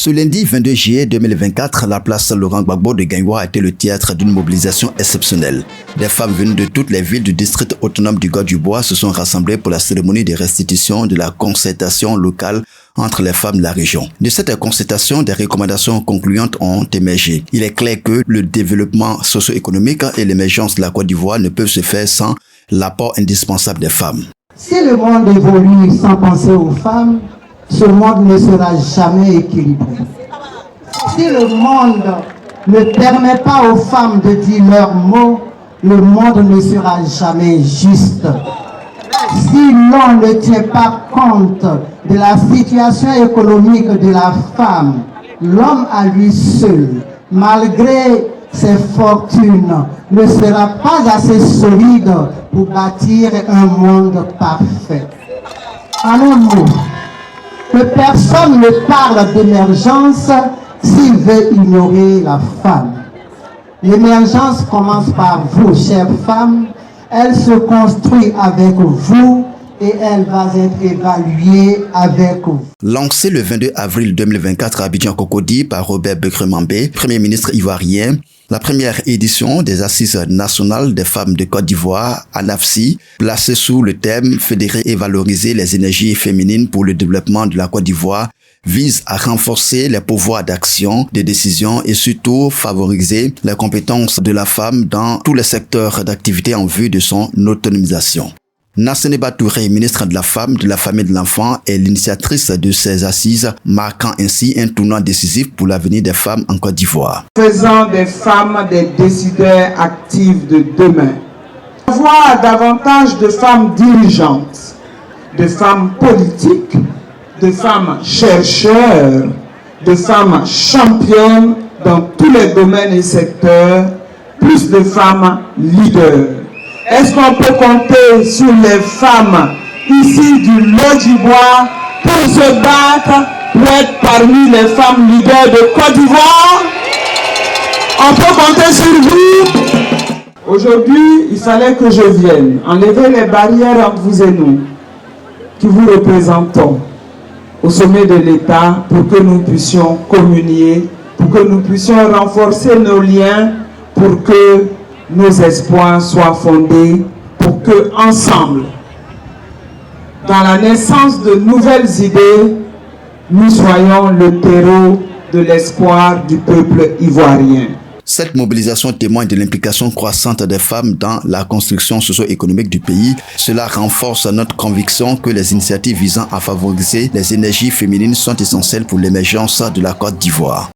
Ce lundi 22 juillet 2024, la place Laurent Gbagbo de Gagnoa a été le théâtre d'une mobilisation exceptionnelle. Des femmes venues de toutes les villes du district autonome du Côte-d'Ivoire se sont rassemblées pour la cérémonie de restitution de la concertation locale entre les femmes de la région. De cette concertation, des recommandations concluantes ont émergé. Il est clair que le développement socio-économique et l'émergence de la Côte d'Ivoire ne peuvent se faire sans l'apport indispensable des femmes. Si le monde évolue sans penser aux femmes, ce monde ne sera jamais équilibré. Si le monde ne permet pas aux femmes de dire leurs mots, le monde ne sera jamais juste. Si l'on ne tient pas compte de la situation économique de la femme, l'homme à lui seul, malgré ses fortunes, ne sera pas assez solide pour bâtir un monde parfait. En un mot, que personne ne parle d'émergence s'il veut ignorer la femme. L'émergence commence par vous, chères femmes. Elle se construit avec vous et elle va être évaluée avec vous. Lancé le 22 avril 2024 à Abidjan-Cocody par Robert Begré-Mambé, Premier ministre ivoirien, la première édition des Assises nationales des femmes de Côte d'Ivoire, ANAFSI, placée sous le thème « Fédérer et valoriser les énergies féminines pour le développement de la Côte d'Ivoire », vise à renforcer les pouvoirs d'action, de décision et surtout favoriser les compétences de la femme dans tous les secteurs d'activité en vue de son autonomisation. Nasseneba Touré, ministre de la Femme, de la Famille et de l'Enfant, est l'initiatrice de ces assises, marquant ainsi un tournant décisif pour l'avenir des femmes en Côte d'Ivoire. Faisant des femmes des décideurs actifs de demain. Avoir davantage de femmes dirigeantes, de femmes politiques, de femmes chercheurs, de femmes championnes dans tous les domaines et secteurs, plus de femmes leaders. Est-ce qu'on peut compter sur les femmes ici du Côte d'Ivoire pour se battre, pour être parmi les femmes leaders de Côte d'Ivoire? On peut compter sur vous? Aujourd'hui, il fallait que je vienne enlever les barrières entre vous et nous, qui vous représentons au sommet de l'État, pour que nous puissions communier, pour que nous puissions renforcer nos liens, pour que nos espoirs soient fondés, pour que, ensemble, dans la naissance de nouvelles idées, nous soyons le terreau de l'espoir du peuple ivoirien. Cette mobilisation témoigne de l'implication croissante des femmes dans la construction socio-économique du pays. Cela renforce notre conviction que les initiatives visant à favoriser les énergies féminines sont essentielles pour l'émergence de la Côte d'Ivoire.